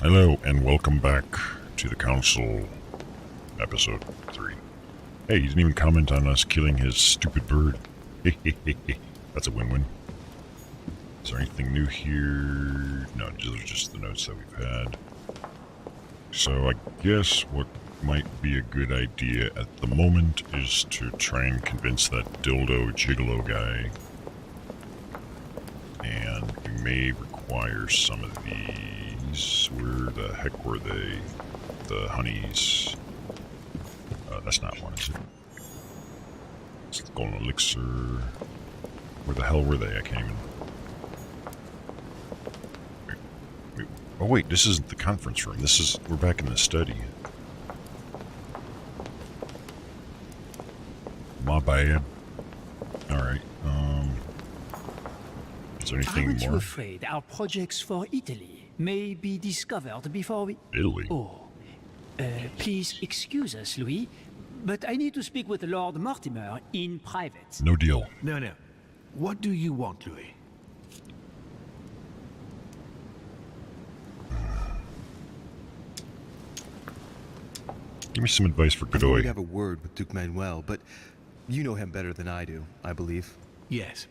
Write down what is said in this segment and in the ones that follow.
Hello, and welcome back to the Council, episode 3. Hey, he didn't even comment on us killing his stupid bird. That's a win-win. Is there anything new here? No, those are just the notes that we've had. So I guess what might be a good idea at the moment is to try and convince that dildo gigolo guy. And we may require some of these. Where the heck were they? The honeys. That's not one, is it? It's the golden elixir. Where the hell were they? I can't even... Wait. Oh wait, this isn't the conference room. We're back in the study. My bad. Alright, is there anything Aren't more? you afraid our projects for Italy may be discovered before we... Italy? Oh, please excuse us, Louis, but I need to speak with Lord Mortimer in private. No deal. No. What do you want, Louis? Give me some advice for I would Godoy. have a word with Duke Manuel, but you know him better than I do, I believe. Yes.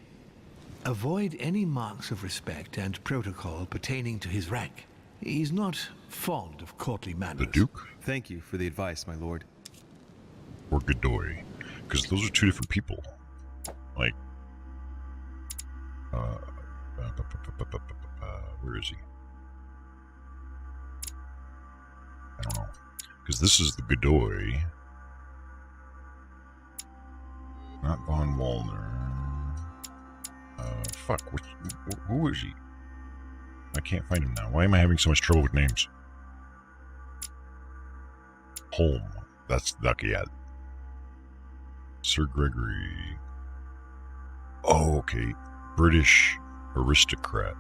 Avoid any marks of respect and protocol pertaining to his rank. He's not fond of courtly manners. The Duke? Thank you for the advice, my lord. Or Godoy? Because those are two different people. Like, where is he? I don't know. Because this is the Godoy. Not Von Wallner. Fuck, who is he? I can't find him now. Why am I having so much trouble with names? Holm. That's okay, yeah. Sir Gregory. Oh, okay. British aristocrat.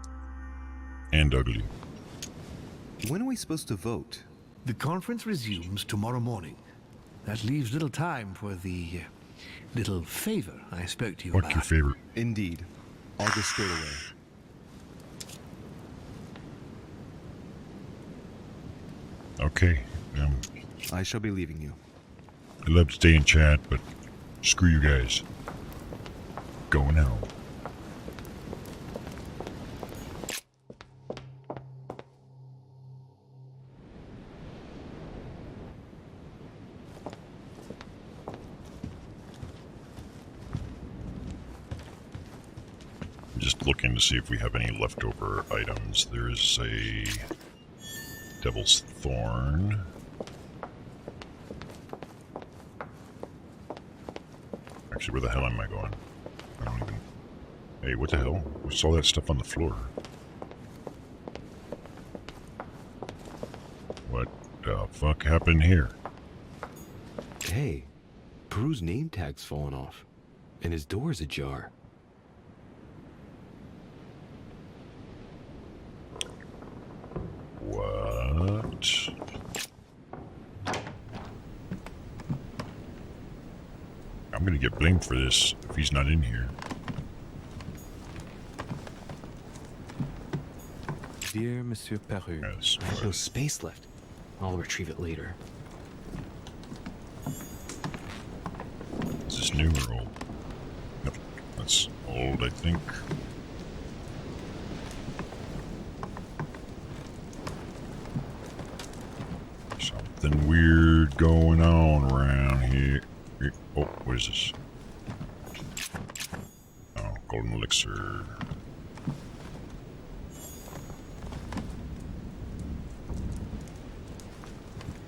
And ugly. When are we supposed to vote? The conference resumes tomorrow morning. That leaves little time for the little favor I spoke to you What's about. your favorite? Indeed. I'll go straight away. Okay. I shall be leaving you. I'd love to stay in chat, but screw you guys. Going home. Just looking to see if we have any leftover items. There is a Devil's Thorn. Actually, where the hell am I going? I don't even... Hey, what the hell? What's all that stuff on the floor? What the fuck happened here? Hey, Peru's name tag's fallen off, and his door's ajar. What? I'm gonna get blamed for this if he's not in here. Dear Monsieur Peru, Yes, I have no space left. I'll retrieve it later. Is this new or old? Nope, that's old, I think. Something weird going on around here. Oh, what is this? Oh, golden elixir.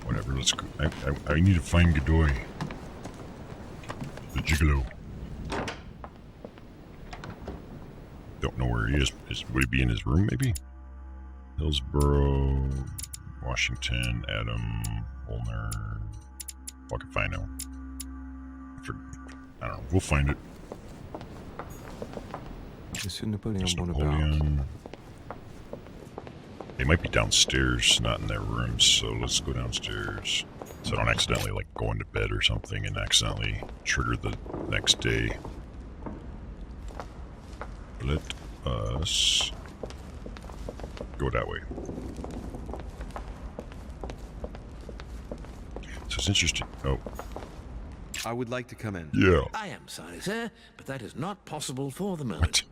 Whatever, let's go. I need to find Godoy. The gigolo. Don't know where he is. Would he be in his room, maybe? Hillsborough, Washington, Adam, Wolner. Fuck if I know. I don't know. We'll find it. Monsieur Napoleon Just Bonaparte. Napoleon. They might be downstairs, not in their rooms, so let's go downstairs. So I don't accidentally, like, go into bed or something and accidentally trigger the next day. Let us go that way. So it's interesting. Oh, I would like to come in. yeah. I am sorry, sir, but that is not possible for the moment.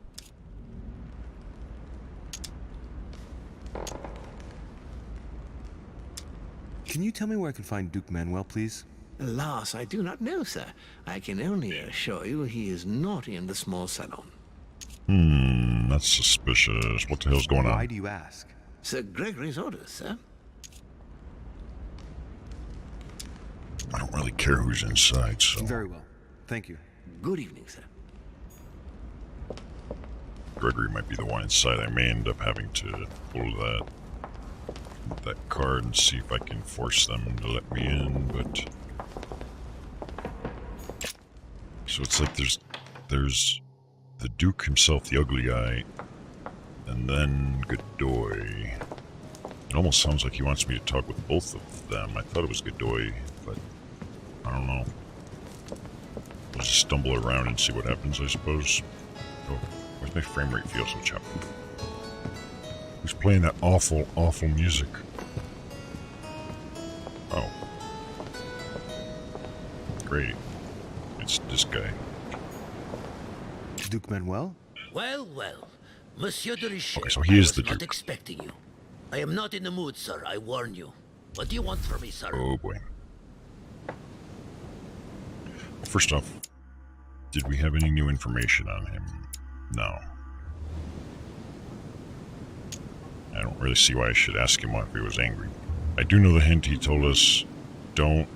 What? Can you tell me where I can find Duke Manuel, please? Alas, I do not know, sir. I can only assure you he is not in the small salon. That's suspicious. What the hell's going Why on? do you ask? Sir Gregory's orders, sir. I don't really care who's inside, so... Very well. Thank you. Good evening, sir. Gregory might be the one inside. I may end up having to pull that card and see if I can force them to let me in, but... So it's like there's the Duke himself, the ugly guy, and then Godoy. It almost sounds like he wants me to talk with both of them. I thought it was Godoy, but I don't know. We'll just stumble around and see what happens, I suppose. Oh, why's my frame rate feel so choppy? Who's playing that awful, awful music? Oh. Great. It's this guy. Duke Manuel? Well, well. Monsieur de Richet, Okay, so he is I the was not Duke. expecting you. I am not in the mood, sir, I warn you. What do you want from me, sir? Oh boy. First off, did we have any new information on him? No. I don't really see why I should ask him if he was angry. I do know the hint he told us, don't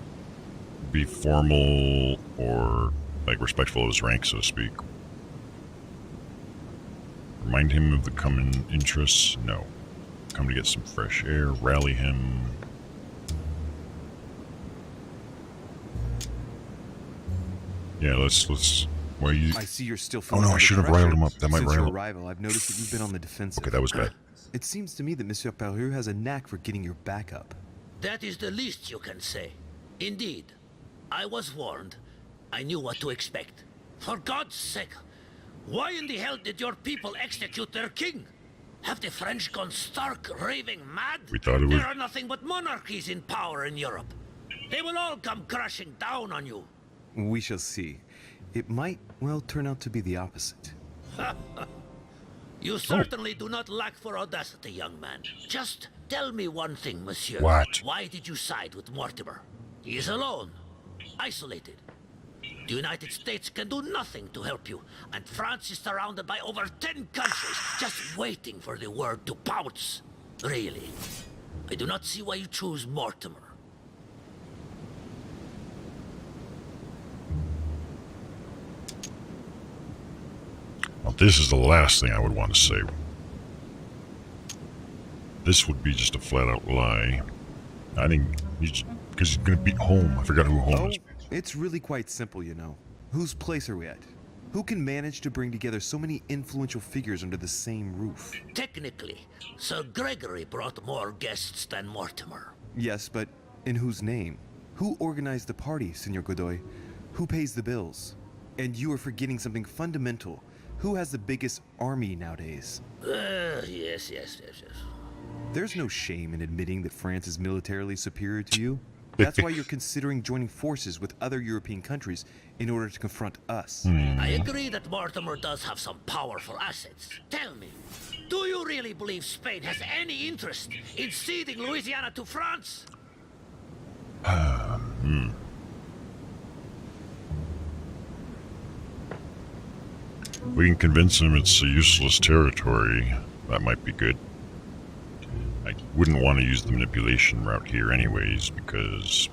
be formal or, like, respectful of his rank, so to speak. Remind him of the common interests? No. Come to get some fresh air, rally him. Yeah, let's. Why you? I see you're still Oh feeling no, I under should have pressure. riled him up. That might Since rile your him. arrival, I've noticed that you've been on the defensive. Okay, that was bad. It seems to me that Monsieur Peru has a knack for getting your back up. That is the least you can say. Indeed. I was warned. I knew what to expect. For God's sake, why in the hell did your people execute their king? Have the French gone stark, raving mad? We thought it was. There are nothing but monarchies in power in Europe. They will all come crashing down on you. We shall see. It might, well, turn out to be the opposite. You certainly do not lack for audacity, young man. Just tell me one thing, monsieur. What? Why did you side with Mortimer? He is alone, isolated. The United States can do nothing to help you, and France is surrounded by over 10 countries just waiting for the word to pounce. Really, I do not see why you choose Mortimer. Well, this is the last thing I would want to say. This would be just a flat-out lie. I think because he's gonna beat Home. I forgot who Home Oh, is. it's really quite simple, you know. Whose place are we at? Who can manage to bring together so many influential figures under the same roof? Technically, Sir Gregory brought more guests than Mortimer. Yes, but in whose name? Who organized the party, Senor Godoy? Who pays the bills? And you are forgetting something fundamental. Who has the biggest army nowadays? Yes. There's no shame in admitting that France is militarily superior to you. That's why you're considering joining forces with other European countries in order to confront us. I agree that Mortimer does have some powerful assets. Tell me, do you really believe Spain has any interest in ceding Louisiana to France? We can convince him it's a useless territory. That might be good. I wouldn't want to use the manipulation route here anyways, because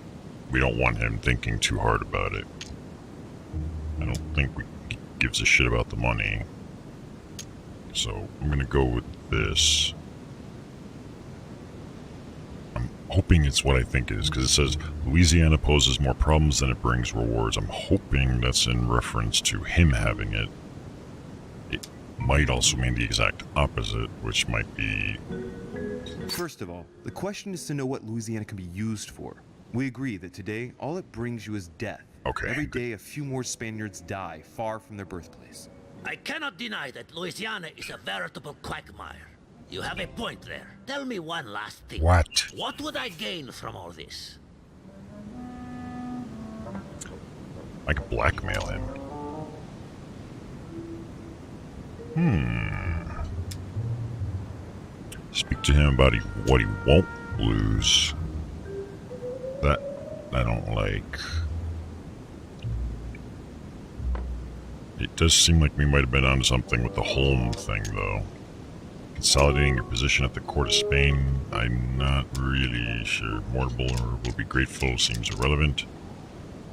we don't want him thinking too hard about it. I don't think he gives a shit about the money. So I'm gonna go with this. I'm hoping it's what I think it is, because it says Louisiana poses more problems than it brings rewards. I'm hoping that's in reference to him having it. It might also mean the exact opposite, which might be... First of all, the question is to know what Louisiana can be used for. We agree that today, all it brings you is death. Okay. Every day, a few more Spaniards die far from their birthplace. I cannot deny that Louisiana is a veritable quagmire. You have a point there. Tell me one last thing. What? What would I gain from all this? I could blackmail him. Speak to him about what he won't lose. That I don't like. It does seem like we might have been onto something with the home thing, though. Consolidating your position at the court of Spain, I'm not really sure. Mortimer will be grateful, seems irrelevant.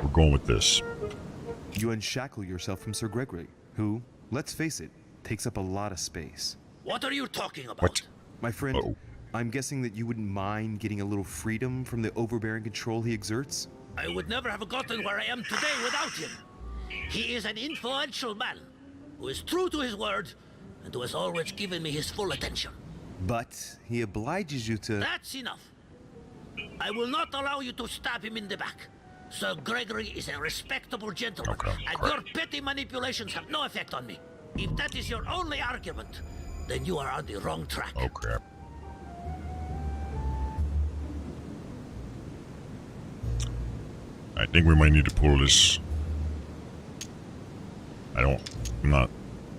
We're going with this. You unshackle yourself from Sir Gregory, who, let's face it, takes up a lot of space. What are you talking about? What? My friend, Uh-oh. I'm guessing that you wouldn't mind getting a little freedom from the overbearing control he exerts? I would never have gotten where I am today without him. He is an influential man who is true to his word and who has always given me his full attention. But he obliges you to... That's enough. I will not allow you to stab him in the back. Sir Gregory is a respectable gentleman, Okay, and great. your petty manipulations have no effect on me. If that is your only argument, then you are on the wrong track. Oh crap. I think we might need to pull this. I'm not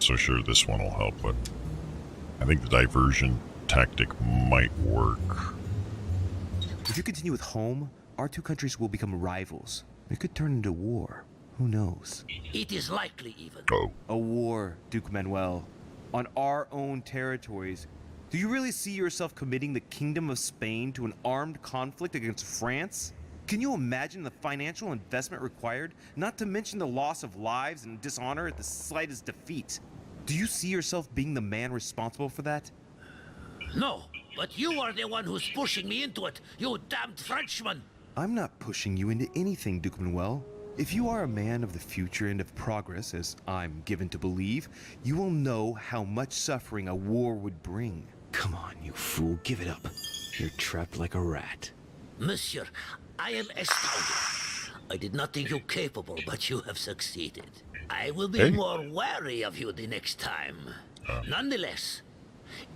so sure this one will help, but I think the diversion tactic might work. If you continue with home, our two countries will become rivals. It could turn into war. Who knows? It is likely even. Oh, A war, Duke Manuel. On our own territories. Do you really see yourself committing the Kingdom of Spain to an armed conflict against France? Can you imagine the financial investment required, not to mention the loss of lives and dishonor at the slightest defeat? Do you see yourself being the man responsible for that? No, but you are the one who's pushing me into it, you damned Frenchman! I'm not pushing you into anything, Duke Manuel. If you are a man of the future and of progress, as I'm given to believe, you will know how much suffering a war would bring. Come on, you fool, give it up. You're trapped like a rat. Monsieur, I am astounded. I did not think you capable, but you have succeeded. I will be Hey. more wary of you the next time. Nonetheless,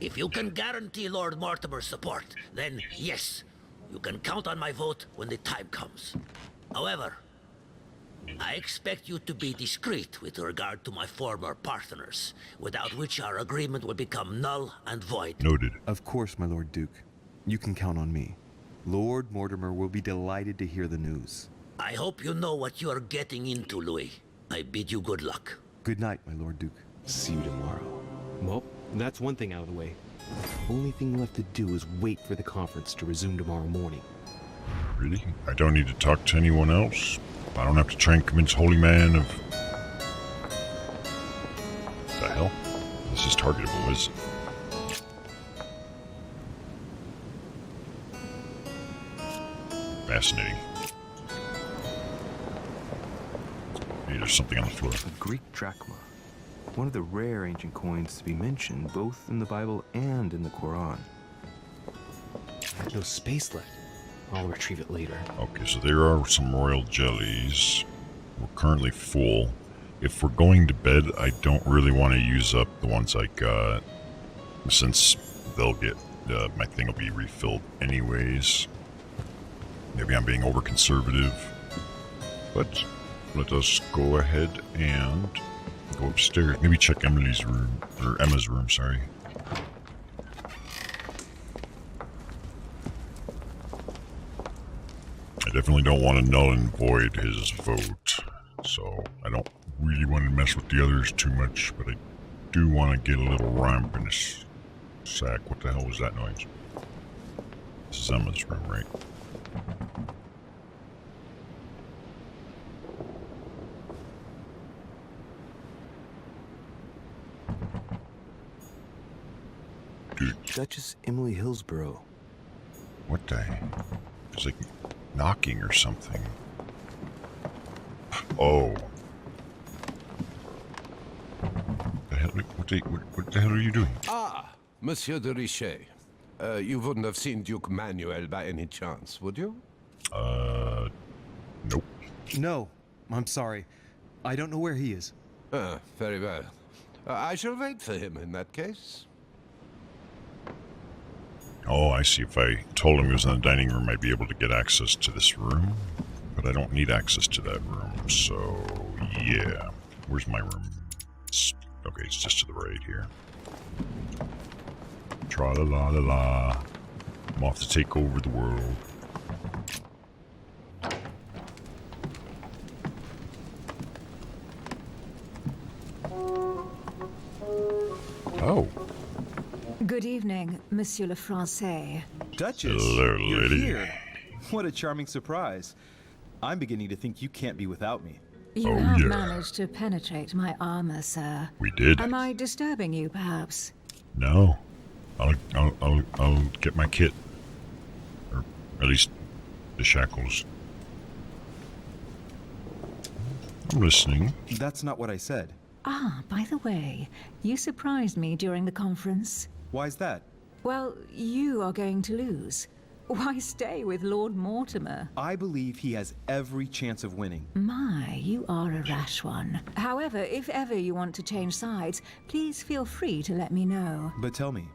if you can guarantee Lord Mortimer's support, then yes, you can count on my vote when the time comes. However, I expect you to be discreet with regard to my former partners, without which our agreement will become null and void. noted. Of course, my Lord Duke. You can count on me. Lord Mortimer will be delighted to hear the news. I hope you know what you are getting into, Louis. I bid you good luck. Good night, my Lord Duke. See you tomorrow. Well, that's one thing out of the way. Only thing left to do is wait for the conference to resume tomorrow morning. Really? I don't need to talk to anyone else? I don't have to try and convince Holy Man of... The hell? This is targetable, is it? Fascinating. Hey, there's something on the floor. A Greek drachma. One of the rare ancient coins to be mentioned both in the Bible and in the Quran. No space left. I'll retrieve it later. Okay, so there are some royal jellies. We're currently full. If we're going to bed, I don't really want to use up the ones I got, since they'll get, my thing will be refilled anyways. Maybe I'm being over-conservative, but let us go ahead and go upstairs. Maybe check Emily's room, or Emma's room, sorry. I definitely don't want to null and void his vote, so I don't really want to mess with the others too much, but I do want to get a little ramp in this sack. What the hell was that noise? This is Emma's room, right? Dude, Duchess Emily Hillsborough. what the heck? It's like knocking or something. Oh. The hell, what the hell are you doing? Ah, Monsieur de Richet. You wouldn't have seen Duke Manuel by any chance, would you? Nope. No, I'm sorry. I don't know where he is. Ah, very well. I shall wait for him in that case. Oh, I see. If I told him he was in the dining room, I'd be able to get access to this room. but I don't need access to that room, so yeah. Where's my room? Okay, it's just to the right here. Tra-la-la-la-la. I'm off to take over the world. Oh. Good evening, Monsieur le Français. Duchess, Hello, you're lady. here. What a charming surprise. I'm beginning to think you can't be without me. You Oh, have yeah. managed to penetrate my armor, sir. We did. Am I disturbing you, perhaps? No. I'll get my kit. Or at least the shackles. I'm listening. That's not what I said. Ah, by the way, you surprised me during the conference. Why's that? Well, you are going to lose. Why stay with Lord Mortimer? I believe he has every chance of winning. My, you are a rash one. However, if ever you want to change sides, please feel free to let me know. But tell me,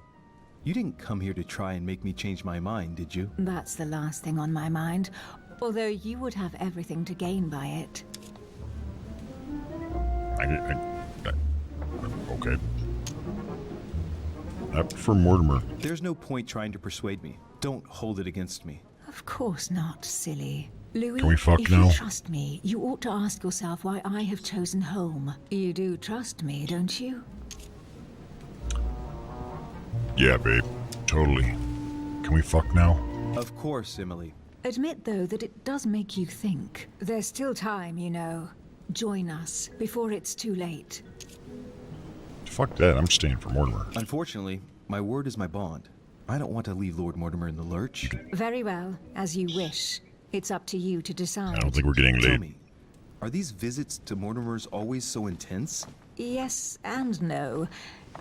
you didn't come here to try and make me change my mind, did you? That's the last thing on my mind, although you would have everything to gain by it. Okay. I prefer Mortimer. There's no point trying to persuade me. Don't hold it against me. Of course not, silly. Louis, Can we fuck if now? you trust me, you ought to ask yourself why I have chosen home. You do trust me, don't you? Yeah, babe. Totally. Can we fuck now? Of course, Emily. Admit, though, that it does make you think. There's still time, you know. Join us before it's too late. Fuck that. I'm staying for Mortimer. Unfortunately, my word is my bond. I don't want to leave Lord Mortimer in the lurch. Very well, as you wish. It's up to you to decide. I don't think we're getting Tell late. me, are these visits to Mortimer's always so intense? Yes and no.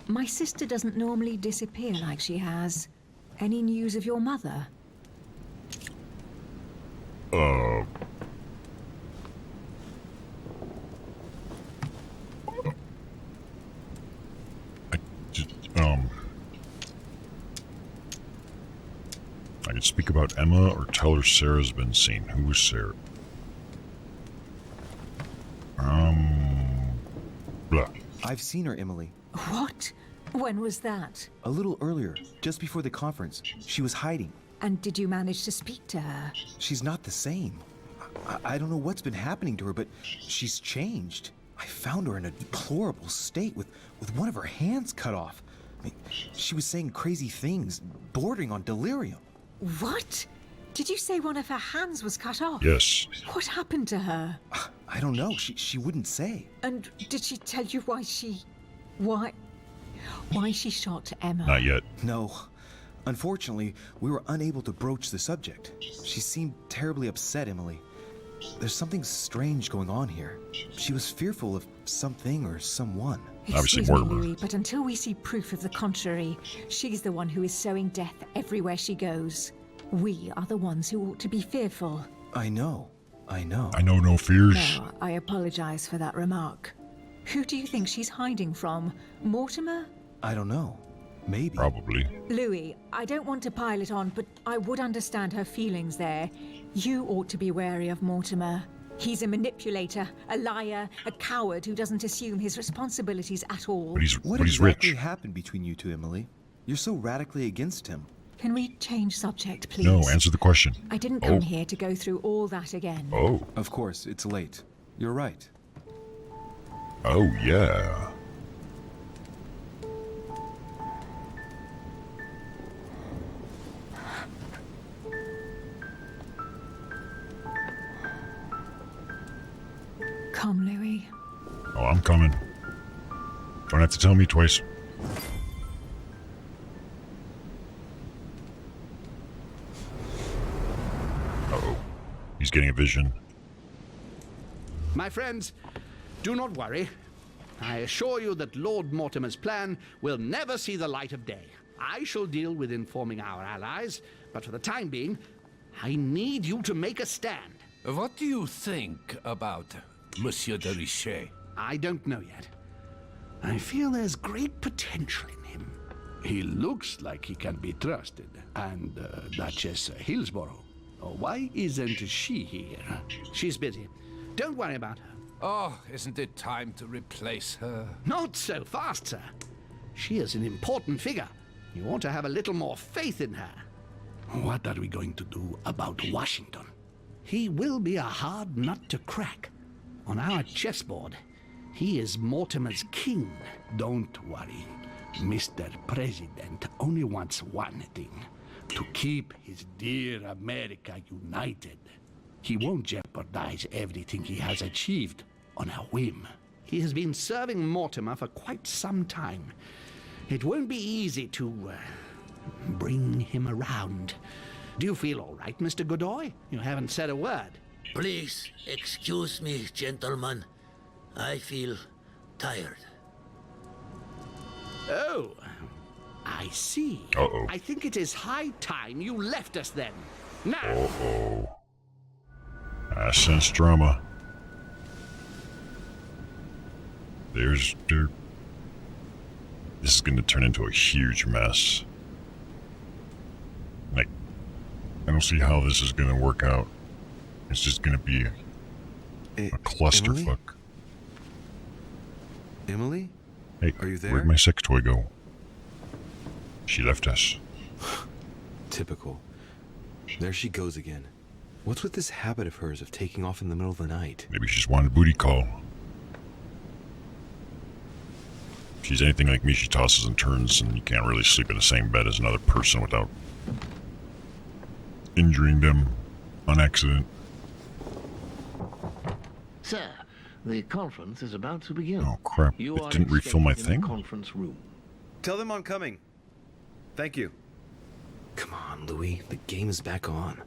My sister doesn't normally disappear like she has. Any news of your mother? Just, I can speak about Emma or tell her Sarah's been seen. Who is Sarah? Blah. I've seen her, Emily. What? When was that? A little earlier, just before the conference. She was hiding. And did you manage to speak to her? She's not the same. I don't know what's been happening to her, but she's changed. I found her in a deplorable state with one of her hands cut off. I mean, she was saying crazy things, bordering on delirium. What? Did you say one of her hands was cut off? Yes. What happened to her? I don't know. She wouldn't say. And did she tell you why she shot Emma? Not yet. No. Unfortunately, we were unable to broach the subject. She seemed terribly upset, Emily. There's something strange going on here. She was fearful of something or someone. Obviously Excuse me, Mortimer. Louis, but until we see proof of the contrary, she's the one who is sowing death everywhere she goes. We are the ones who ought to be fearful. I know. I know no fears. No, I apologize for that remark. Who do you think she's hiding from? Mortimer? I don't know. Maybe. Probably. Louis, I don't want to pile it on, but I would understand her feelings there. You ought to be wary of Mortimer. He's a manipulator, a liar, a coward who doesn't assume his responsibilities at all. But What he's exactly rich. happened between you two, Emily? You're so radically against him. Can we change subject, please? No, answer the question. I didn't come Oh. here to go through all that again. Oh. Of course, it's late. You're right. Oh, yeah. Come, Louis. Oh, I'm coming. Don't have to tell me twice. Uh-oh. He's getting a vision. My friends, do not worry. I assure you that Lord Mortimer's plan will never see the light of day. I shall deal with informing our allies, but for the time being, I need you to make a stand. What do you think about Monsieur de Richet? I don't know yet. I feel there's great potential in him. He looks like he can be trusted. And Duchess Hillsborough. Or why isn't she here? She's busy. Don't worry about her. Oh, isn't it time to replace her? Not so fast, sir. She is an important figure. You ought to have a little more faith in her. What are we going to do about Washington? He will be a hard nut to crack. On our chessboard, he is Mortimer's king. Don't worry. Mr. President only wants one thing: to keep his dear America united. He won't jeopardize everything he has achieved on a whim. He has been serving Mortimer for quite some time. It won't be easy to bring him around. Do you feel all right, Mr. Godoy? You haven't said a word. Please excuse me, gentlemen. I feel tired. Oh, I see. Uh-oh. I think it is high time you left us then. Now, Uh-oh. I sense drama. This is going to turn into a huge mess. Like, I don't see how this is going to work out. It's just going to be a clusterfuck. Emily? Hey, Are you there? where'd my sex toy go? She left us. Typical. There she goes again. What's with this habit of hers of taking off in the middle of the night? Maybe she just wanted a booty call. If she's anything like me, she tosses and turns, and you can't really sleep in the same bed as another person without injuring them on accident. Sir, the conference is about to begin. Oh crap, You it are didn't refill my expected in thing? the conference room. Tell them I'm coming. Thank you. Come on, Louis. The game is back on.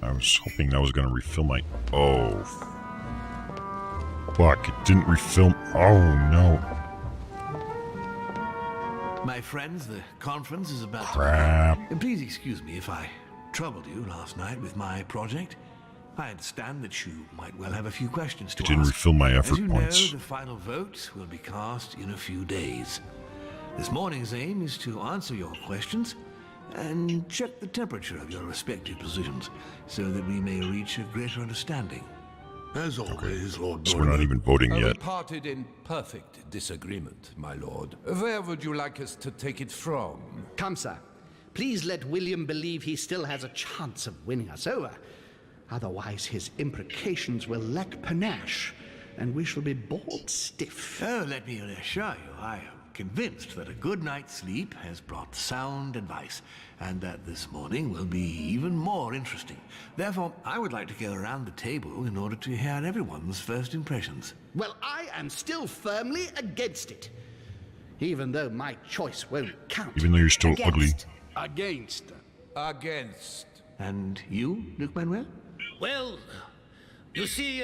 I was hoping that was going to refill my... Oh. Fuck, it didn't refill... Oh, no. My friends, the conference is about Crap. to begin. Please excuse me if I troubled you last night with my project. I understand that you might well have a few questions to It didn't ask. refill my As effort you points. know, the final vote will be cast in a few days. This morning's aim is to answer your questions and check the temperature of your respective positions so that we may reach a greater understanding. As always, Lord So we're not even voting We yet. parted in perfect disagreement, my lord. Where would you like us to take it from? come, sir. Please let William believe he still has a chance of winning us over. Otherwise, his imprecations will lack panache, and we shall be bored stiff. Oh, let me reassure you, I am convinced that a good night's sleep has brought sound advice, and that this morning will be even more interesting. Therefore, I would like to go around the table in order to hear everyone's first impressions. Well, I am still firmly against it. Even though my choice won't count. Even though you're still ugly. Against. Against. And you, Luke Manuel? Well, you see,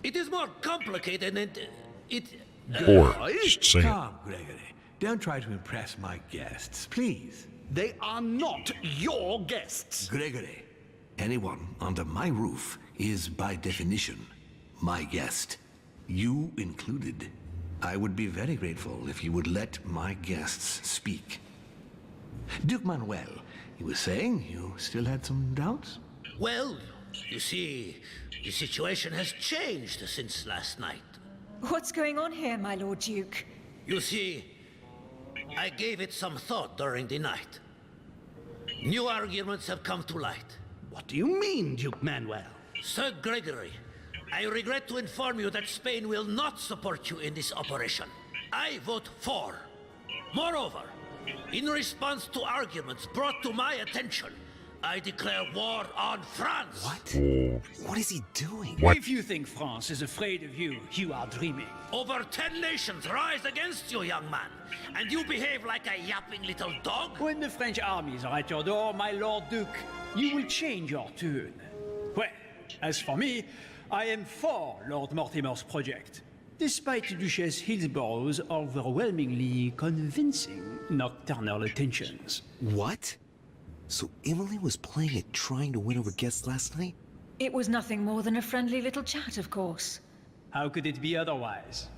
it is more complicated and it... Or, just say it. Come, Gregory. Don't try to impress my guests, please. They are not your guests. Gregory, anyone under my roof is by definition my guest. You included. I would be very grateful if you would let my guests speak. Duke Manuel, you were saying you still had some doubts? Well, you see, the situation has changed since last night. What's going on here, my Lord Duke? You see, I gave it some thought during the night. New arguments have come to light. What do you mean, Duke Manuel? Sir Gregory, I regret to inform you that Spain will not support you in this operation. I vote for. Moreover, in response to arguments brought to my attention, I declare war on France. What? Oh, What is he doing? what? If you think France is afraid of you, you are dreaming. Over 10 nations rise against you, young man, and you behave like a yapping little dog? When the French armies are at your door, my Lord Duke, you will change your tune. Well, as for me, I am for Lord Mortimer's project, despite Duchess Hillsborough's overwhelmingly convincing nocturnal attentions. What? So Emily was playing at trying to win over guests last night? It was nothing more than a friendly little chat, of course. How could it be otherwise?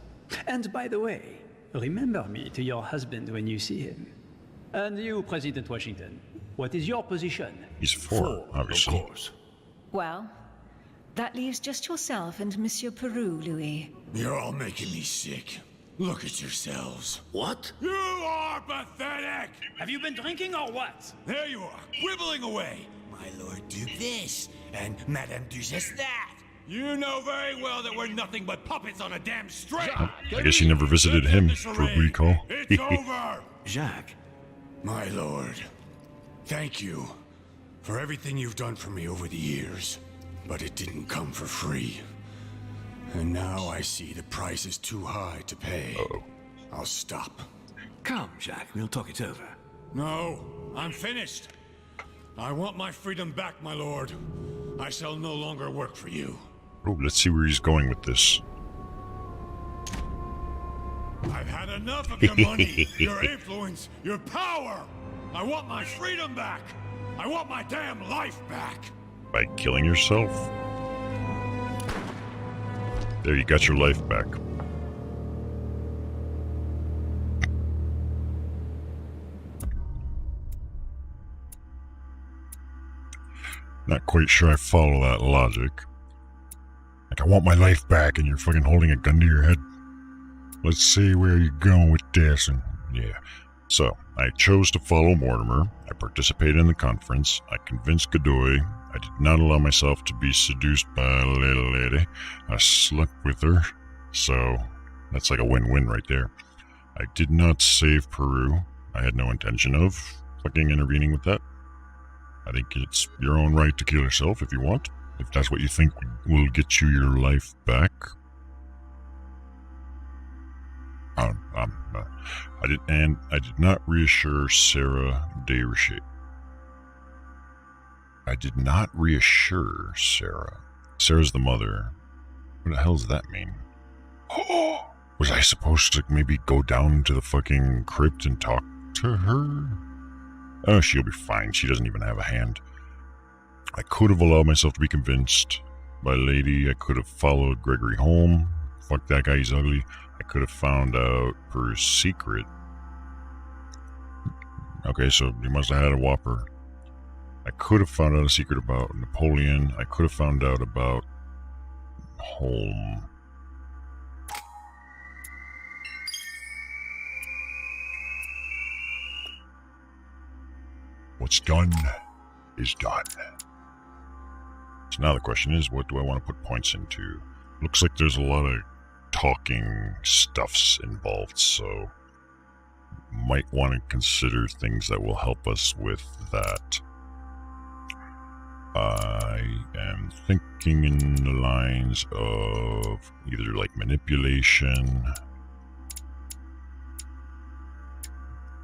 And by the way, remember me to your husband when you see him. And you, President Washington, What is your position? He's 4, obviously. Of course. Well, that leaves just yourself and Monsieur Peru, Louis. You're all making me sick. Look at yourselves. What? You are pathetic! Have you been drinking or what? There you are, quibbling away. My Lord Duke this, and Madame Duchesse that. You know very well that we're nothing but puppets on a damn string. I guess you never visited him, for recall. It's over! Jacques. My lord, thank you for everything you've done for me over the years. But it didn't come for free. And now I see the price is too high to pay. Uh-oh. I'll stop. Come, Jacques, we'll talk it over. No, I'm finished. I want my freedom back, my lord. I shall no longer work for you. Oh, let's see where he's going with this. I've had enough of your money, your influence, your power. I want my freedom back. I want my damn life back. By killing yourself? There, you got your life back. Not quite sure I follow that logic. Like, I want my life back, and you're fucking holding a gun to your head. Let's see where you're going with this, and yeah. So, I chose to follow Mortimer. I participated in the conference. I convinced Godoy. I did not allow myself to be seduced by a little lady. I slept with her. So, that's like a win-win right there. I did not save Peru. I had no intention of fucking intervening with that. I think it's your own right to kill yourself if you want. If that's what you think will get you your life back. I did not reassure Sarah de Richet. I did not reassure Sarah. Sarah's the mother. What the hell does that mean? Oh, was I supposed to maybe go down to the fucking crypt and talk to her? Oh, she'll be fine. She doesn't even have a hand. I could have allowed myself to be convinced by Lady. I could have followed Gregory home. Fuck that guy, he's ugly. I could have found out Peru's secret. Okay, so he must have had a whopper. I could have found out a secret about Napoleon. I could have found out about home. What's done is done. So now the question is, what do I want to put points into? Looks like there's a lot of talking stuffs involved, so might want to consider things that will help us with that. I am thinking in the lines of either like manipulation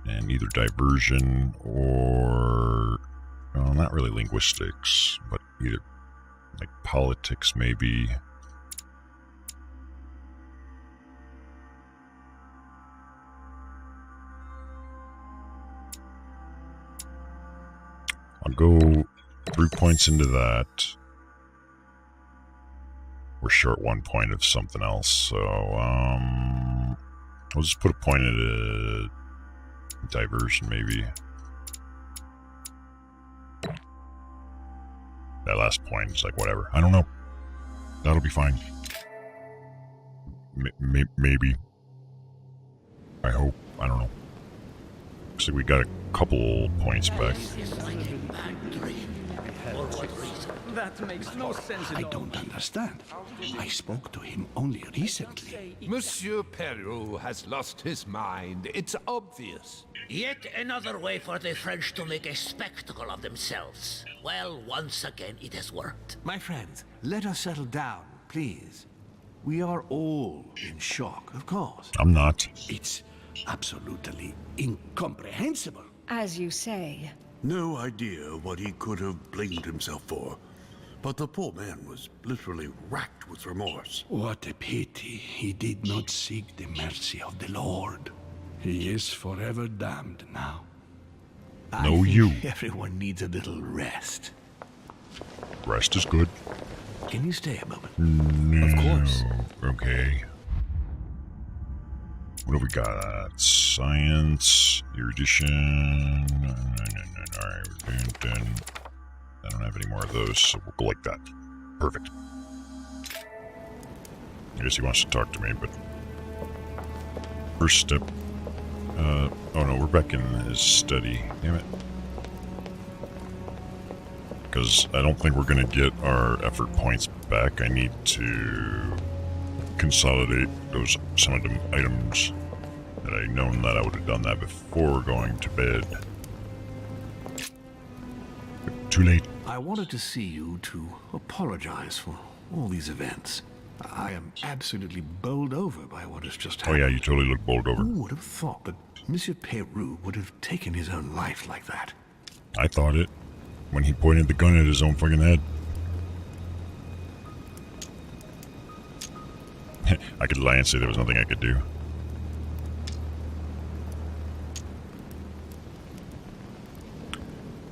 and either diversion or, well, not really linguistics, but either like politics maybe. I'll go 3 points into that. We're short 1 point of something else, so I'll just put a point into diversion maybe. That last point is like whatever. I don't know. That'll be fine. Maybe. I hope. I don't know. Looks like we got a couple points back. That makes no sense at all. I don't understand. I spoke to him only recently. Monsieur Peru has lost his mind. It's obvious. Yet another way for the French to make a spectacle of themselves. Well, once again, it has worked. My friends, let us settle down, please. We are all in shock, of course. I'm not. It's absolutely incomprehensible. As you say. No idea what he could have blamed himself for. But the poor man was literally racked with remorse. What a pity he did not seek the mercy of the Lord. He is forever damned now. I No, think you. everyone needs a little rest. Rest is good. Can you stay a moment? No. Of course. Okay. What do we got? Science, erudition. Alright, we're done. I don't have any more of those, so we'll go like that. Perfect. I guess he wants to talk to me, but first step. Oh no, we're back in his study. Damn it. Because I don't think we're going to get our effort points back. I need to consolidate some of the items. Had I known that, I would have done that before going to bed. Too late. I wanted to see you to apologize for all these events. I am absolutely bowled over by what has just happened. Oh yeah, you totally look bowled over. Who would have thought that Monsieur Peru would have taken his own life like that? I thought it when he pointed the gun at his own fucking head. I could lie and say there was nothing I could do.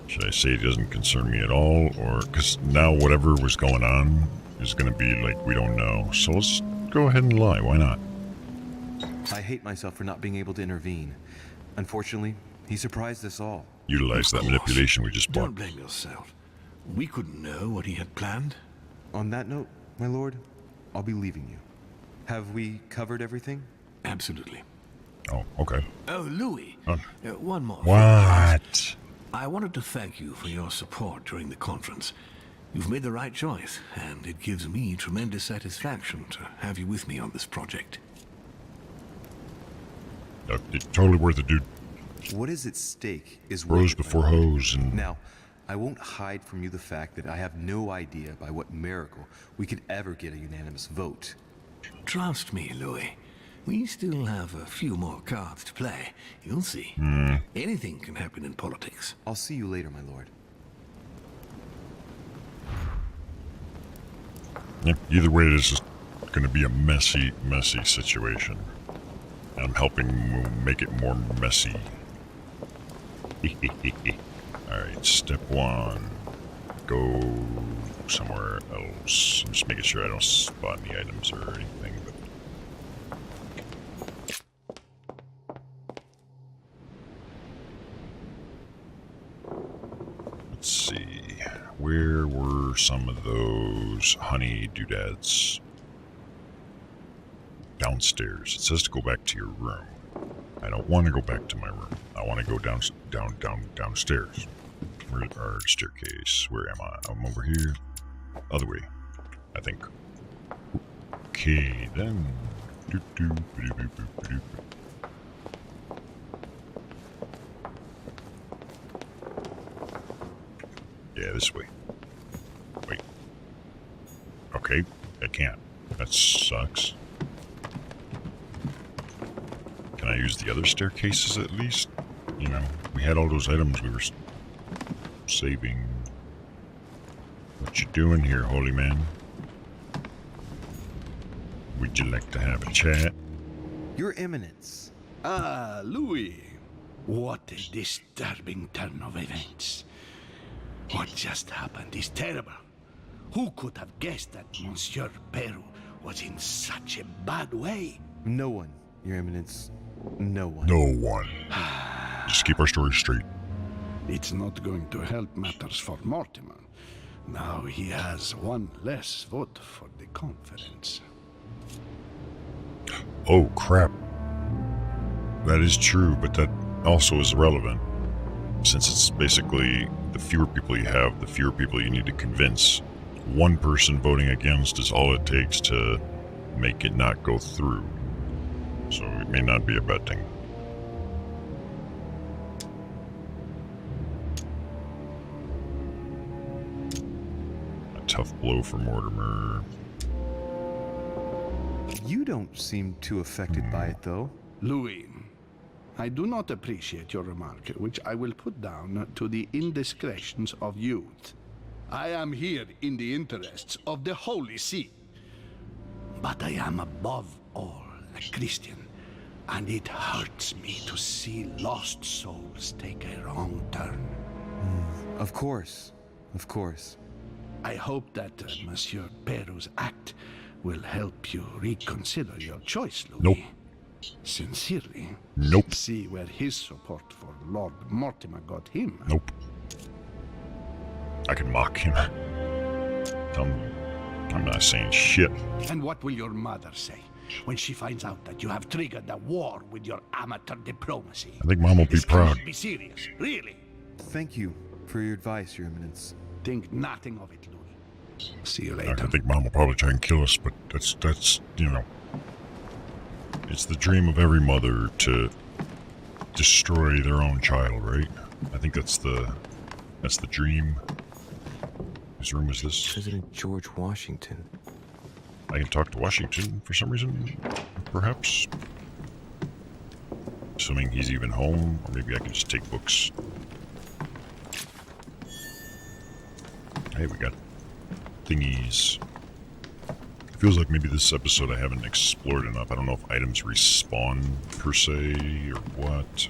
Should I say it doesn't concern me at all? Or, because now whatever was going on is going to be like, we don't know. So let's go ahead and lie. Why not? I hate myself for not being able to intervene. Unfortunately, he surprised us all. Utilize that manipulation we just bought. Don't blame yourself. We couldn't know what he had planned. On that note, my lord, I'll be leaving you. Have we covered everything? Absolutely. Oh, okay. Oh, Louis. One more. What? I wanted to thank you for your support during the conference. You've made the right choice, and it gives me tremendous satisfaction to have you with me on this project. It's totally worth it, dude. What is at stake is Rose before hose, and now, I won't hide from you the fact that I have no idea by what miracle we could ever get a unanimous vote. Trust me, Louis. We still have a few more cards to play. You'll see. Anything can happen in politics. I'll see you later, my lord. Yep, either way, this is going to be a messy, messy situation. I'm helping make it more messy. Alright, step one. Go somewhere else. I'm just making sure I don't spot any items or anything. But let's see. Where were some of those honey doodads? Downstairs. It says to go back to your room. I don't want to go back to my room. I want to go downstairs. Where's our staircase? Where am I? I'm over here. Other way, I think. Okay, then. Yeah, this way. Wait. Okay, I can't. That sucks. Can I use the other staircases at least? You know, we had all those items we were saving. What you doing here, holy man? Would you like to have a chat? Your Eminence. Ah, Louis. What a disturbing turn of events. What just happened is terrible. Who could have guessed that Monsieur Peru was in such a bad way? No one, Your Eminence. No one. No one. Just keep our story straight. It's not going to help matters for Mortimer. Now he has one less vote for the conference. Oh, crap. That is true, but that also is irrelevant. Since it's basically the fewer people you have, the fewer people you need to convince. One person voting against is all it takes to make it not go through. So it may not be a bad thing. A tough blow for Mortimer. You don't seem too affected by it, though. Louis, I do not appreciate your remark, which I will put down to the indiscretions of youth. I am here in the interests of the Holy See. But I am above all a Christian, and it hurts me to see lost souls take a wrong turn. Of course. Of course. I hope that Monsieur Peru's act will help you reconsider your choice, Louis. Nope. Sincerely? Nope. See where his support for Lord Mortimer got him. Nope. I can mock him. I'm not saying shit. And what will your mother say when she finds out that you have triggered a war with your amateur diplomacy? I think Mom will be This proud. cannot be serious, really. Thank you for your advice, Your Eminence. Think nothing of it, Louis. See you I later. think Mom will probably try and kill us, but that's you know, it's the dream of every mother to destroy their own child, right? I think that's the dream. Whose room is this? President George Washington. I can talk to Washington for some reason, perhaps. Assuming he's even home, or maybe I can just take books. Hey, we got thingies. It feels like maybe this episode I haven't explored enough. I don't know if items respawn per se or what.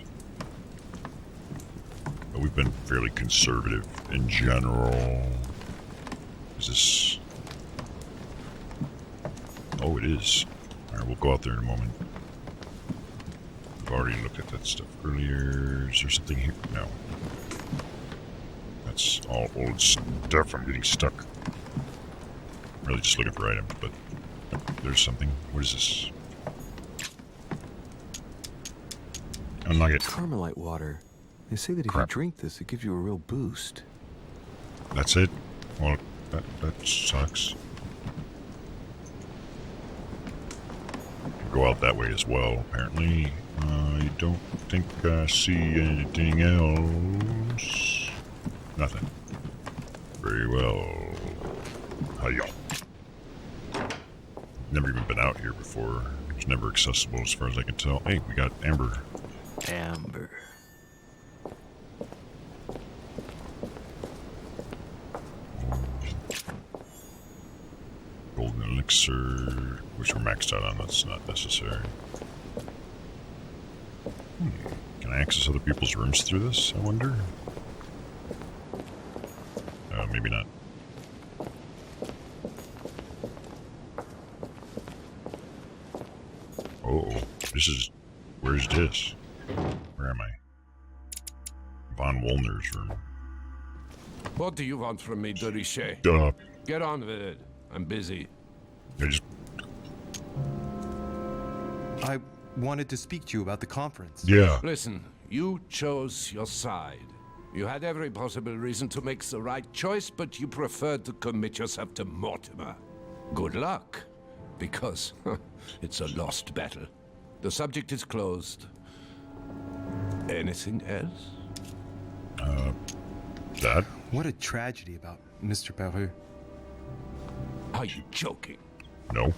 But we've been fairly conservative in general. Is this... Oh, it is. Alright, we'll go out there in a moment. We've already looked at that stuff earlier. Is there something here? No. That's all old stuff. I'm getting stuck. Really just looking for items, but there's something. What is this? Unlock it. Carmelite water. They say that if Crap. you drink this, it gives you a real boost. That's it? Well, that sucks. Go out that way as well, apparently. I don't think I see anything else. Nothing. Very well. Hiya. Never even been out here before. It's never accessible as far as I can tell. Hey, we got amber. Amber. Golden elixir, which we're maxed out on. That's not necessary. Can I access other people's rooms through this, I wonder? Maybe not. Oh, this is... Where's this? Where am I? Von Wollner's room. What do you want from me, de Richet? Duh. Get on with it. I'm busy. I wanted to speak to you about the conference. Yeah. Listen, you chose your side. You had every possible reason to make the right choice, but you preferred to commit yourself to Mortimer. Good luck, because it's a lost battle. The subject is closed. Anything else? That? What a tragedy about Mr. Peru. Are you joking? No.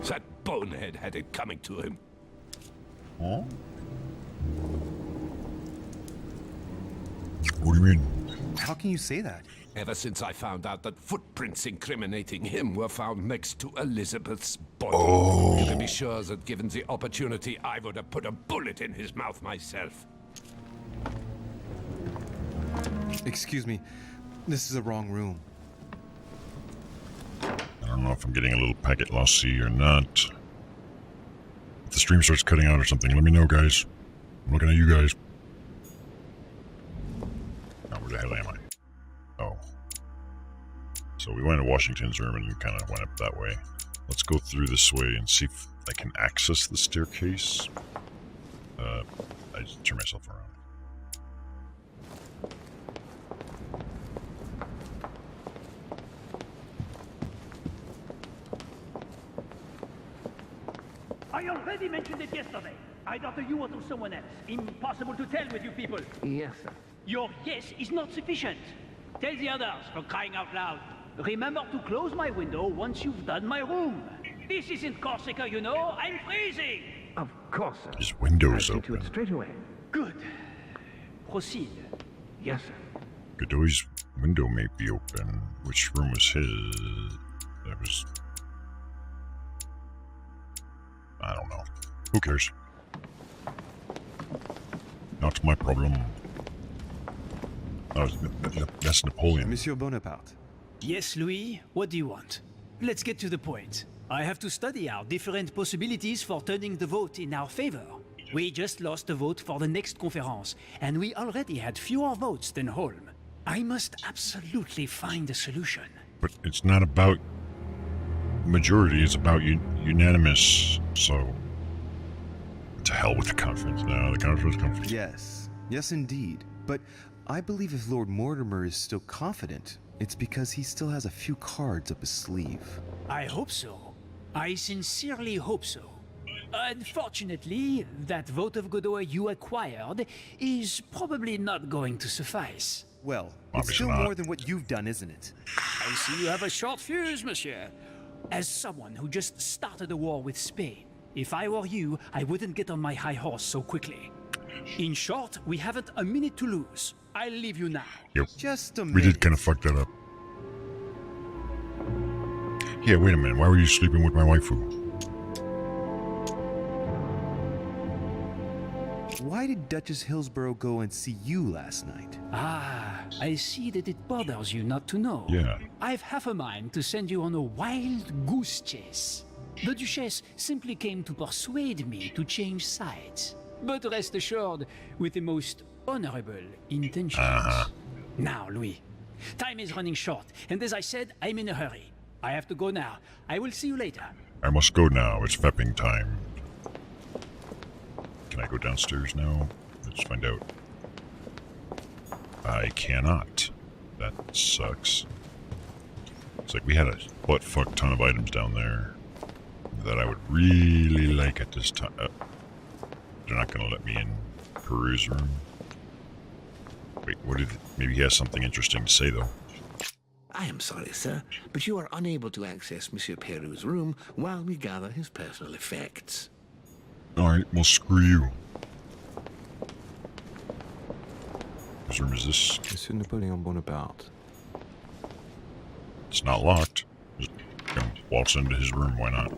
That bonehead had it coming to him. Huh? What do you mean? How can you say that? Ever since I found out that footprints incriminating him were found next to Elizabeth's body, you can be sure that given the opportunity, I would have put a bullet in his mouth myself. Excuse me, this is the wrong room. I don't know if I'm getting a little packet lossy or not. If the stream starts cutting out or something, let me know, guys. I'm looking at you guys. Now, where the hell am I? Oh. So we went to Washington's room and kind of went up that way. Let's go through this way and see if I can access the staircase. I just turn myself around. I already mentioned it yesterday. Either to you or to someone else. Impossible to tell with you people. Yes, sir. Your guess is not sufficient. Tell the others, for crying out loud. Remember to close my window once you've done my room. This isn't Corsica, you know. I'm freezing. Of course, sir. His window's I'll get to open. it straight away. Good. Proceed. Yes, sir. Godoy's window may be open. Which room was his? That was... I don't know. Who cares? Not my problem. Oh, that's Napoleon. Monsieur Bonaparte. Yes, Louis? What do you want? Let's get to the point. I have to study our different possibilities for turning the vote in our favor. We just lost the vote for the next conference, and we already had fewer votes than Holm. I must absolutely find a solution. But it's not about majority, it's about unanimous, so... To hell with the conference now, the conference. Yes indeed. But I believe if Lord Mortimer is still confident, it's because he still has a few cards up his sleeve. I hope so. I sincerely hope so. Unfortunately, that vote of Godot you acquired is probably not going to suffice. Well, Obviously it's still not. more than what you've done, isn't it? I see you have a short fuse, monsieur. As someone who just started a war with Spain, if I were you, I wouldn't get on my high horse so quickly. In short, we haven't a minute to lose. I'll leave you now. Yep. Just a minute. We did kind of fuck that up. Yeah, wait a minute. Why were you sleeping with my waifu? Why did Duchess Hillsborough go and see you last night? Ah, I see that it bothers you not to know. Yeah. I've half a mind to send you on a wild goose chase. The Duchess simply came to persuade me to change sides. But rest assured, with the most honorable intentions. Now, Louis, time is running short, and as I said, I'm in a hurry. I have to go now. I will see you later. I must go now. It's fepping time. Can I go downstairs now? Let's find out. I cannot. That sucks. It's like we had a butt-fuck ton of items down there that I would really like at this time. They're not going to let me in Peru's room. Wait, what did... Maybe he has something interesting to say, though. I am sorry, sir, but you are unable to access Monsieur Peru's room while we gather his personal effects. Alright, well, screw you. Whose room is this? Monsieur Napoleon Bonaparte. It's not locked. Just gonna waltz into his room, why not?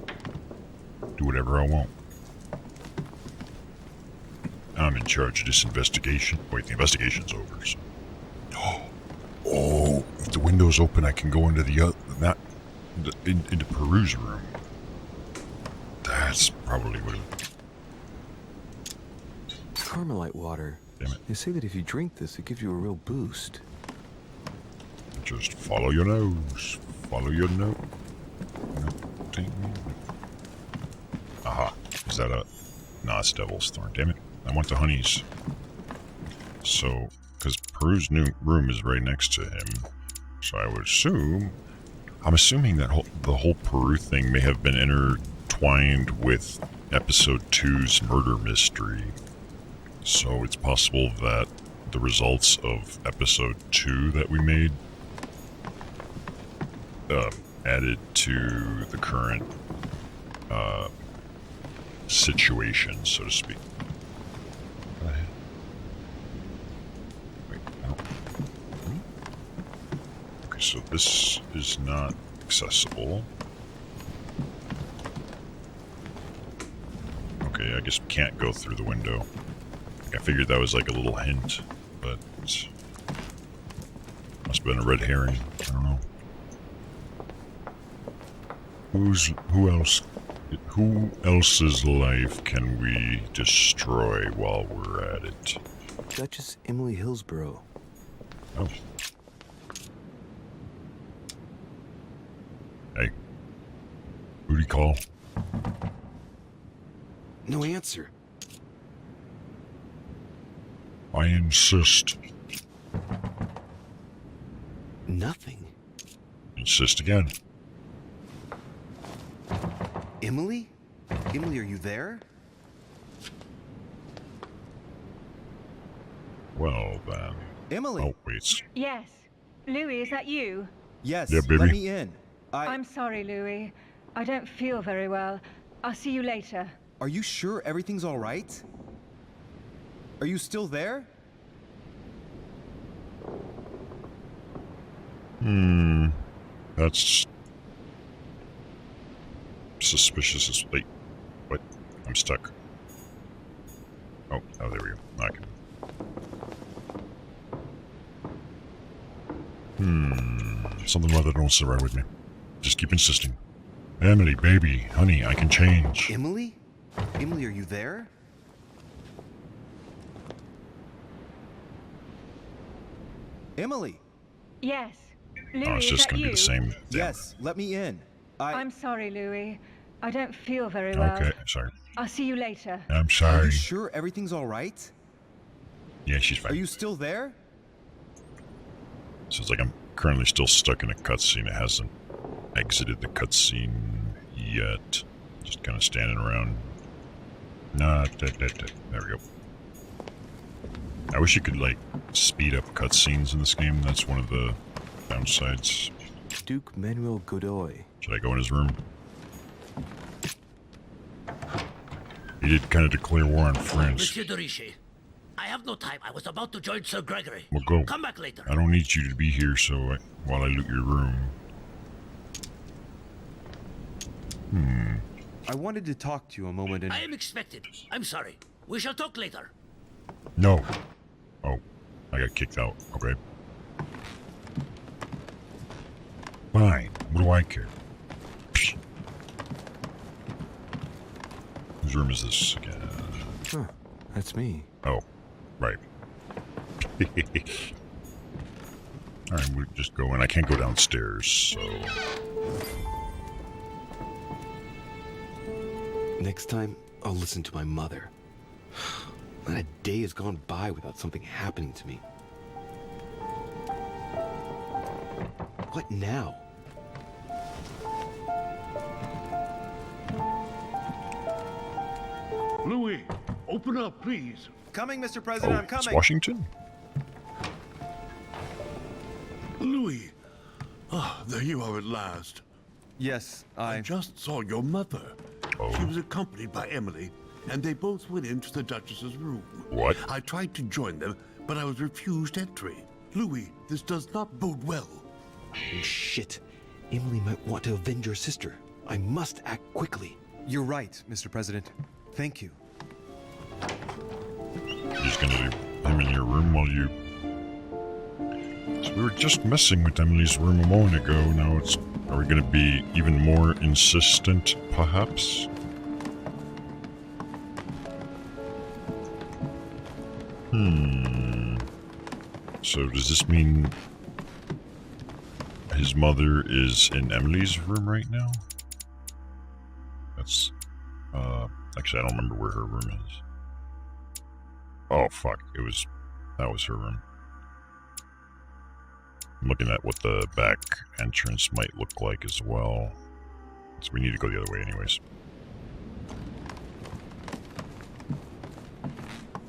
Do whatever I want. I'm in charge of this investigation. Wait, the investigation's over, so... Oh, if the window's open, I can go into into Peru's room. That's probably what it... Carmelite water. Damn it. They say that if you drink this, it gives you a real boost. Just follow your nose. Follow your nose. Aha. Is that a... Nah, it's Devil's Thorn. Damn it. I want the honeys. So, because Peru's new room is right next to him, so I would assume... I'm assuming that the whole Peru thing may have been intertwined with Episode 2's murder mystery. So it's possible that the results of Episode 2 that we made added to the current situation, so to speak. Wait, no. Okay, so this is not accessible. Okay, I guess we can't go through the window. I figured that was like a little hint, but it's... Must have been a red herring. I don't know. Who else's life can we destroy while we're at it? Duchess Emily Hillsborough. Oh. Hey. Who'd he call? No answer. I insist. Nothing. Insist again. Emily? Emily, are you there? Well, then. Emily! Oh, wait. Yes. Louis, is that you? Yes, Yeah, baby. let me in. I'm sorry, Louis. I don't feel very well. I'll see you later. Are you sure everything's all right? Are you still there? That's... suspicious as... Wait. What? I'm stuck. Oh, there we go. I can... Something about that don't sit right with me. Just keep insisting. Emily, baby, honey, I can change. Emily? Emily, are you there? Emily! Yes. Louis, Oh, it's is just that gonna you? be the same. Yes, let me in. I'm sorry, Louis. I don't feel very well. Okay, sorry. I'll see you later. I'm Are sorry. you sure everything's all right? Yeah, she's Are fine. you still there? So it's like I'm currently still stuck in a cutscene. It hasn't exited the cutscene yet. Just kind of standing around. Nah, there we go. I wish you could, like, speed up cutscenes in this game. That's one of the downsides. Duke Manuel Godoy. Should I go in his room? He did kind of declare war on France. Monsieur de Richet, I have no time. I was about to join Sir Gregory. Well, go. Come back later. I don't need you to be here, so while I loot your room. I wanted to talk to you a moment and... I am expected. I'm sorry. We shall talk later. No. Oh, I got kicked out. Okay. Fine. What do I care? Psh. Whose room is this again? Huh, that's me. Oh, right. Alright, we'll just go in. I can't go downstairs, so... Next time, I'll listen to my mother. Not a day has gone by without something happening to me. What now? Louis, open up, please. Coming, Mr. President, I'm It's coming. Washington? Louis. Ah, there you are at last. Yes, I just saw your mother. Oh. She was accompanied by Emily, and they both went into the Duchess's room. What? I tried to join them, but I was refused entry. Louis, this does not bode well. Oh, shit. Emily might want to avenge her sister. I must act quickly. You're right, Mr. President. Thank you. You're just gonna leave him in your room while you... So we were just messing with Emily's room a moment ago. Now it's... Are we gonna be even more insistent, perhaps? So does this mean... his mother is in Emily's room right now? That's... Actually, I don't remember where her room is. Oh, fuck. That was her room. I'm looking at what the back entrance might look like as well. So we need to go the other way anyways.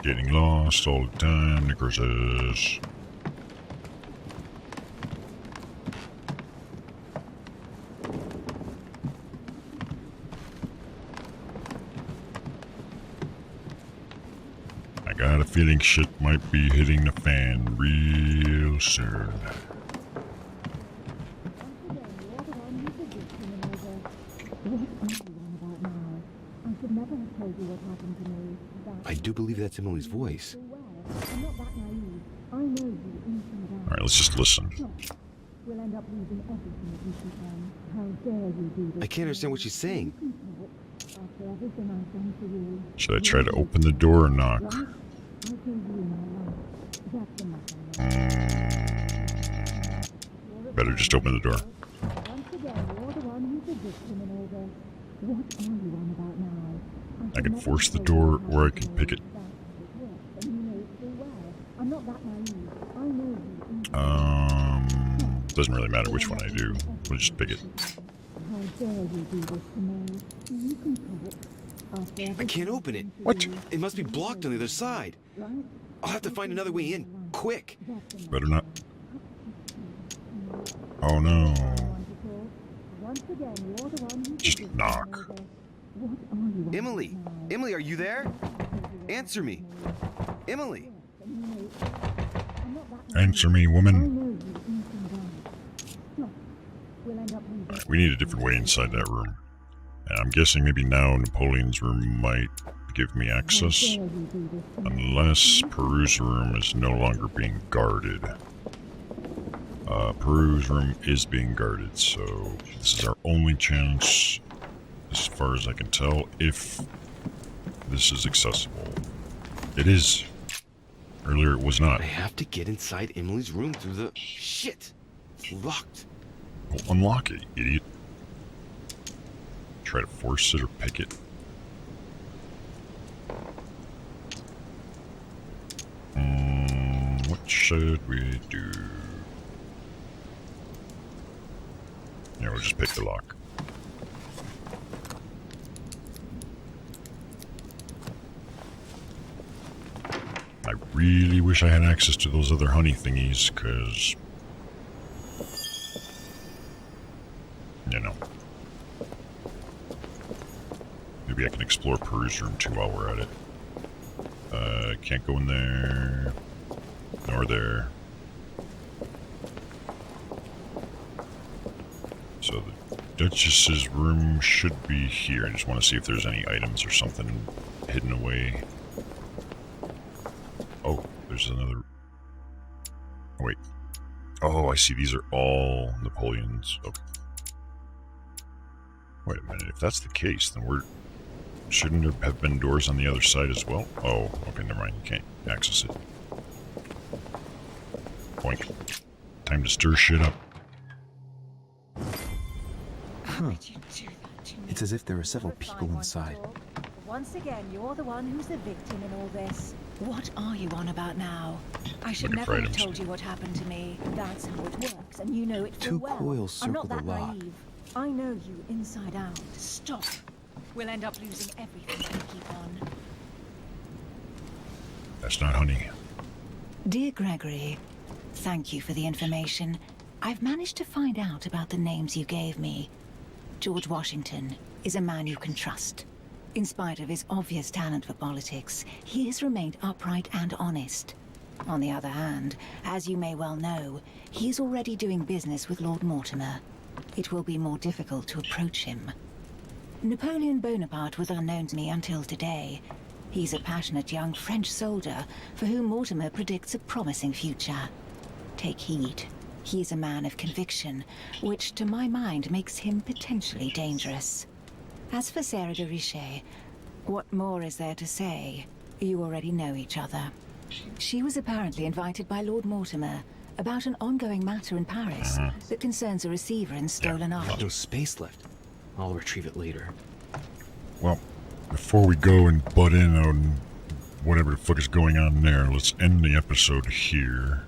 Getting lost all the time, Necroxix. I got a feeling shit might be hitting the fan real soon. I do believe that's Emily's voice. Alright, let's just listen. I can't understand what she's saying. Should I try to open the door or knock? Better just open the door. I can force the door or I can pick it. Doesn't really matter which one I do. We'll just pick it. I can't open it. What? It must be blocked on the other side. I'll have to find another way in, quick. Better not. Oh no. Just knock. Emily! Emily, are you there? Answer me. Emily! Answer me, woman. We need a different way inside that room. And I'm guessing maybe now Napoleon's room might give me access. Unless Peru's room is no longer being guarded. Peru's room is being guarded, so this is our only chance as far as I can tell, if this is accessible. It is. Earlier it was not. I have to get inside Emily's room through the... Shit! It's locked. Well, unlock it, idiot. Try to force it or pick it. What should we do? Yeah, we'll just pick the lock. I really wish I had access to those other honey thingies, because... you know. Maybe I can explore Peru's room too while we're at it. Can't go in there. Nor there. So the Duchess's room should be here. I just want to see if there's any items or something hidden away. Oh, there's another... oh, wait. Oh, I see. These are all Napoleon's. Okay. Wait a minute. If that's the case, then we're... shouldn't there have been doors on the other side as well? Oh, okay, never mind. You can't access it. Boink. Time to stir shit up. Huh. It's as if there are several people inside. Once again, you're the one who's the victim in all this. What are you on about now? I should Looking never for have items. told you what happened to me. That's how it works, and you know it full Two well. coils I'm circle not the that lock. naive. I know you inside out. Stop. We'll end up losing everything if we keep on. That's not honey. Dear Gregory, thank you for the information. I've managed to find out about the names you gave me. George Washington is a man you can trust. In spite of his obvious talent for politics, he has remained upright and honest. On the other hand, as you may well know, he is already doing business with Lord Mortimer. It will be more difficult to approach him. Napoleon Bonaparte was unknown to me until today. He's a passionate young French soldier for whom Mortimer predicts a promising future. Take heed. He is a man of conviction, which to my mind makes him potentially dangerous. As for Sarah de Richet, what more is there to say? You already know each other. She was apparently invited by Lord Mortimer about an ongoing matter in Paris that concerns a receiver and stolen art. No space left. I'll retrieve it later. Well, before we go and butt in on whatever the fuck is going on there, let's end the episode here.